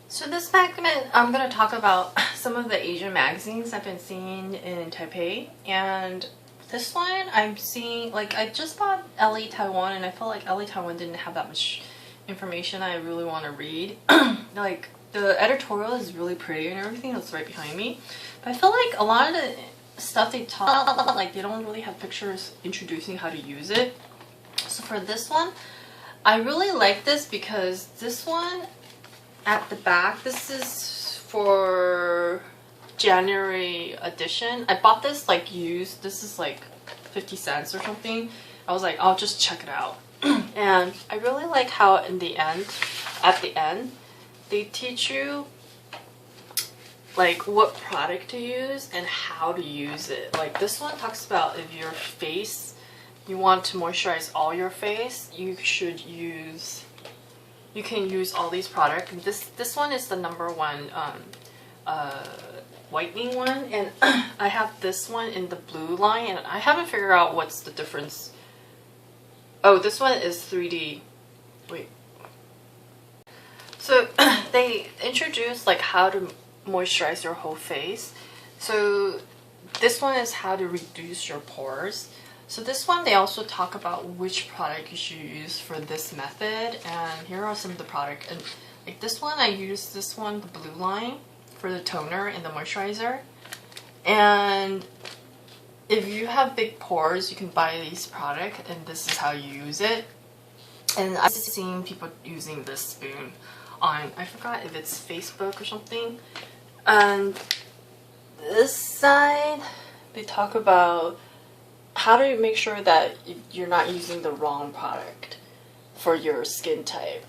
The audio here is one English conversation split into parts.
So this segment, I'm going to talk about some of the Asian magazines I've been seeing in Taipei. And this one I'm seeing, like, I just bought LA Taiwan and I felt like LA Taiwan didn't have that much information I really want to read. Like, the editorial is really pretty and everything that's right behind me. But I feel like a lot of the stuff they talk about, like, they don't really have pictures introducing how to use it. So for this one, I really like this because this one, at the back, this is for January edition. I bought this like used. This is like 50 cents or something. I was like, I'll just check it out. And I really like how at the end, they teach you like what product to use and how to use it. Like this one talks about if your face, you want to moisturize all your face, you can use all these products. And this one is the #1 whitening one, and I have this one in the blue line, and I haven't figured out what's the difference. Oh, this one is 3D. Wait. So they introduced like how to moisturize your whole face. So this one is how to reduce your pores. So this one, they also talk about which product you should use for this method, and here are some of the products. And like this one, I use this one, the blue line, for the toner and the moisturizer. And if you have big pores, you can buy these products, and this is how you use it. And I've seen people using this spoon on, I forgot if it's Facebook or something. And this side, they talk about how to make sure that you're not using the wrong product for your skin type.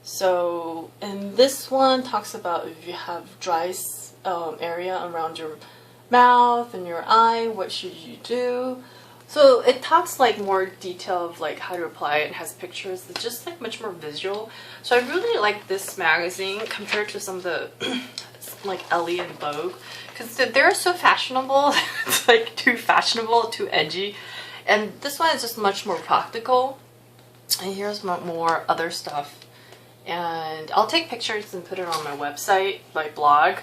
So, and this one talks about if you have dry area around your mouth and your eye, what should you do? So it talks like more detail of like how to apply it. It has pictures. It's just like much more visual. So I really like this magazine compared to some of the like Ellie and Vogue, because they're so fashionable. It's like too fashionable, too edgy, and this one is just much more practical. And here's more other stuff, and I'll take pictures and put it on my website, my blog.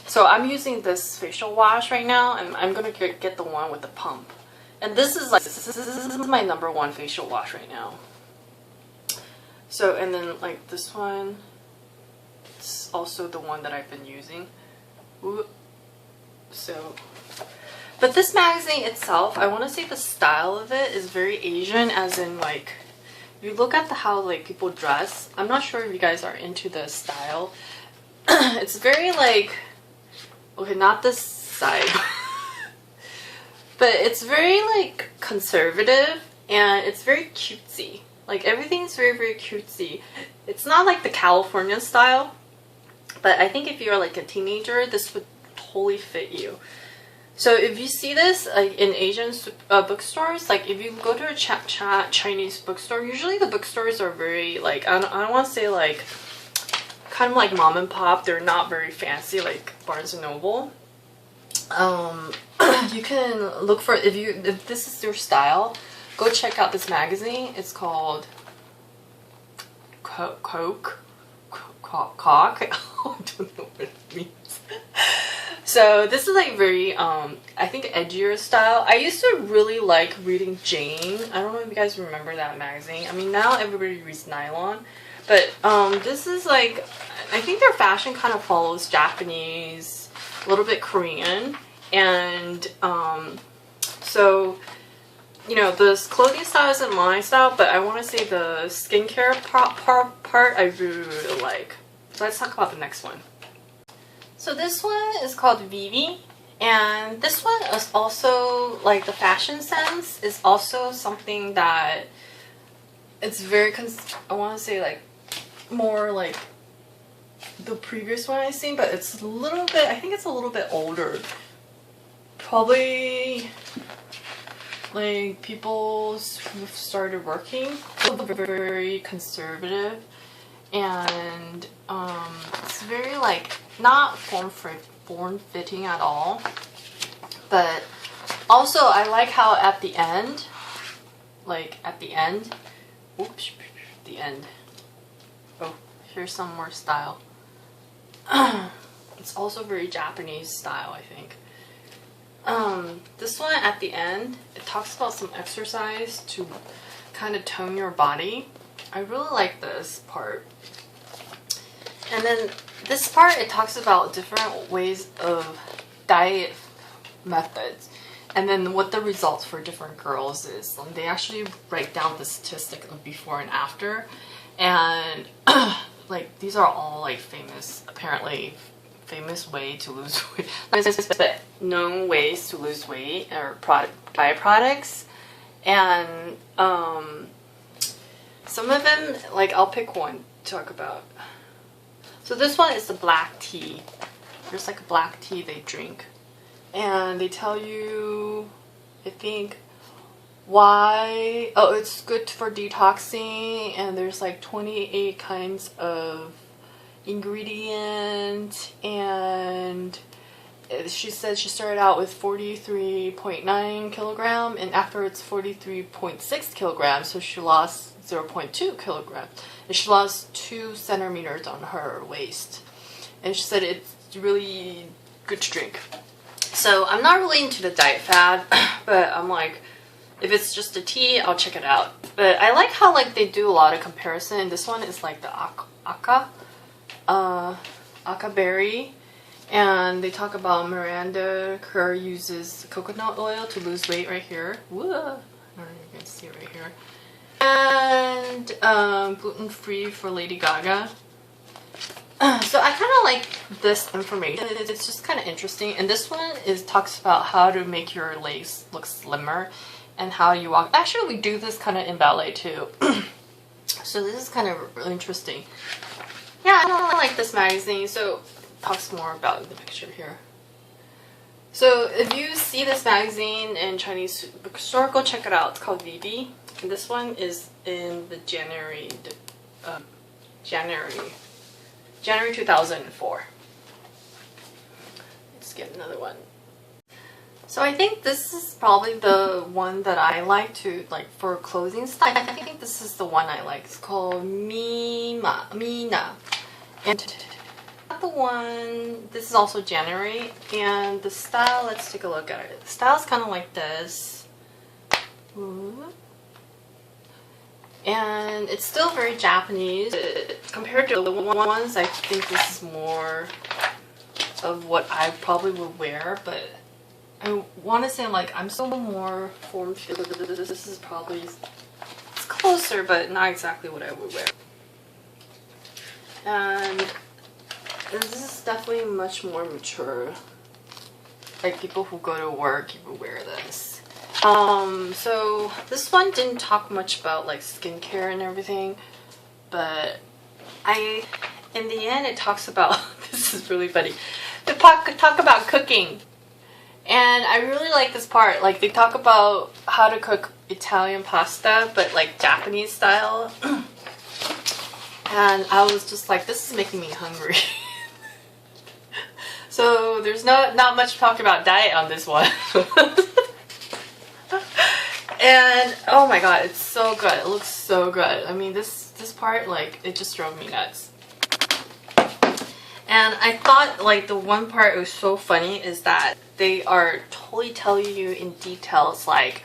So I'm using this facial wash right now, and I'm gonna get the one with the pump. And this is my #1 facial wash right now. So, and then like this one, it's also the one that I've been using. Ooh. So, but this magazine itself, I want to say the style of it is very Asian, as in like, you look at how like people dress. I'm not sure if you guys are into the style. It's very like, okay, not this side, but it's very like conservative, and it's very cutesy. Like everything's very, very cutesy. It's not like the California style, but I think if you're like a teenager, this would totally fit you. So if you see this in Asian bookstores, like if you go to a Chinese bookstore, usually the bookstores are very like, I don't want to say like, kind of like mom and pop. They're not very fancy like Barnes and Noble. You can look for, if this is your style, go check out this magazine. It's called Choc. I don't know what it means. So this is like very I think edgier style. I used to really like reading Jane. I don't know if you guys remember that magazine. I mean, now everybody reads nylon, but this is like, I think their fashion kind of follows Japanese, a little bit Korean, and so, you know, this clothing style isn't my style, but I want to say the skincare part I really, really like. So let's talk about the next one. So this one is called Vivi, and this one is also like the fashion sense is also something that it's very I want to say like more like the previous one I've seen, but it's a little bit, I think it's a little bit older. Probably like people who started working, very conservative, and it's very like not form-fitting at all, but also I like how at the end, oops, the end, oh, here's some more style. It's also very Japanese style, I think. This one at the end, it talks about some exercise to kind of tone your body. I really like this part. And then this part, it talks about different ways of diet methods. And then what the results for different girls is. They actually write down the statistic of before and after. And like these are all like famous, apparently famous way to lose weight. But known ways to lose weight or diet products. And some of them, like I'll pick one to talk about. So this one is the black tea. There's like a black tea they drink. And they tell you, I think, why. Oh, it's good for detoxing. And there's like 28 kinds of ingredients. And she said she started out with 43.9 kilogram. And after it's 43.6 kilograms. So she lost 0.2 kilograms. And she lost 2 centimeters on her waist. And she said it's really good to drink. So I'm not really into the diet fad, but I'm like, if it's just a tea, I'll check it out. But I like how like they do a lot of comparison. This one is like the aka berry, and they talk about Miranda Kerr uses coconut oil to lose weight right here. Whoa, I don't know if you can see it right here. And gluten-free for Lady Gaga. So I kind of like this information. It's just kind of interesting. And this one talks about how to make your legs look slimmer and how you walk. Actually, we do this kind of in ballet too. So this is kind of really interesting. Yeah, I like this magazine. So it talks more about the picture here. So if you see this magazine in Chinese bookstore, go check it out. It's called Vivi. And this one is in the January 2004. Let's get another one. So I think this is probably the one that I like to, like, for clothing style. I think this is the one I like. It's called Mina. And the one, this is also January. And the style, let's take a look at it. The style is kind of like this. Ooh. And it's still very Japanese. Compared to the ones, I think this is more of what I probably would wear, but I want to say I'm still more form-fitted. This is probably, it's closer, but not exactly what I would wear. And this is definitely much more mature. Like people who go to work, you would wear this. So this one didn't talk much about like skincare and everything, but in the end it talks about, this is really funny, they talk about cooking. And I really like this part. Like they talk about how to cook Italian pasta, but like Japanese style. And I was just like, this is making me hungry. So there's not much talk about diet on this one. And oh my god, it's so good. It looks so good. I mean, this part, like, it just drove me nuts. And I thought, like, the one part that was so funny is that they are totally telling you in details, like,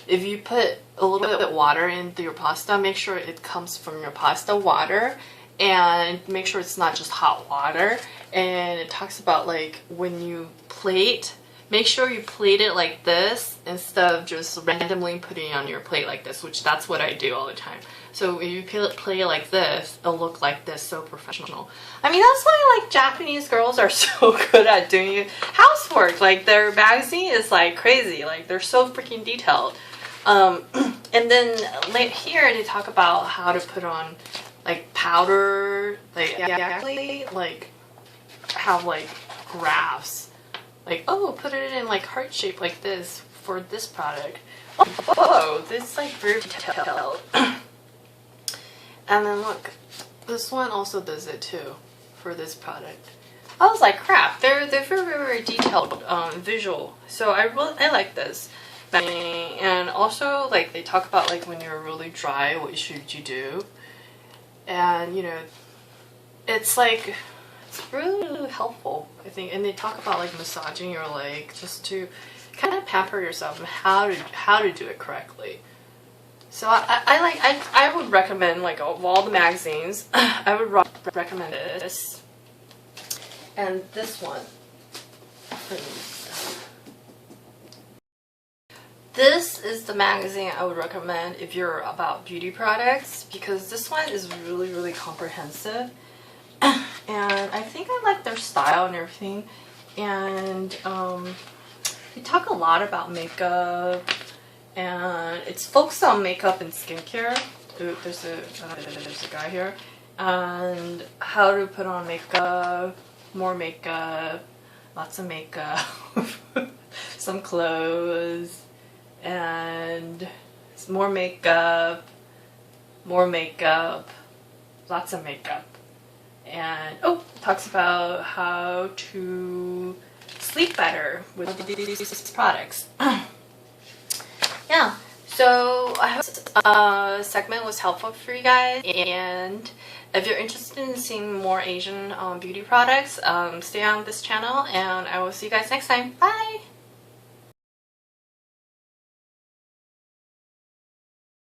if you put a little bit of water into your pasta, make sure it comes from your pasta water, and make sure it's not just hot water. And it talks about, like, when you plate, make sure you plate it like this instead of just randomly putting it on your plate like this, which that's what I do all the time. So if you plate it like this, it'll look like this, so professional. I mean, that's why like Japanese girls are so good at doing housework. Like their magazine is like crazy. Like they're so freaking detailed. And then here they talk about how to put on like powder. Like actually like have like graphs. Like, oh, put it in like heart shape like this for this product. Oh, this is like very detailed. And then look, this one also does it too for this product. I was like, crap, they're very, very detailed visual. So I like this. And also like they talk about like when you're really dry, what should you do? And you know, it's like it's really helpful, I think. And they talk about like massaging your leg just to kind of pamper yourself and how to do it correctly. So I would recommend, like, of all the magazines, I would recommend this and this one. This is the magazine I would recommend if you're about beauty products, because this one is really comprehensive, and I think I like their style and everything, and they talk a lot about makeup, and it's focused on makeup and skincare. Ooh, there's a guy here, and how to put on makeup, more makeup, lots of makeup, some clothes, and more makeup, lots of makeup, and talks about how to sleep better with these products. Yeah, so I hope this segment was helpful for you guys, and if you're interested in seeing more Asian beauty products, stay on this channel, and I will see you guys next time. Bye!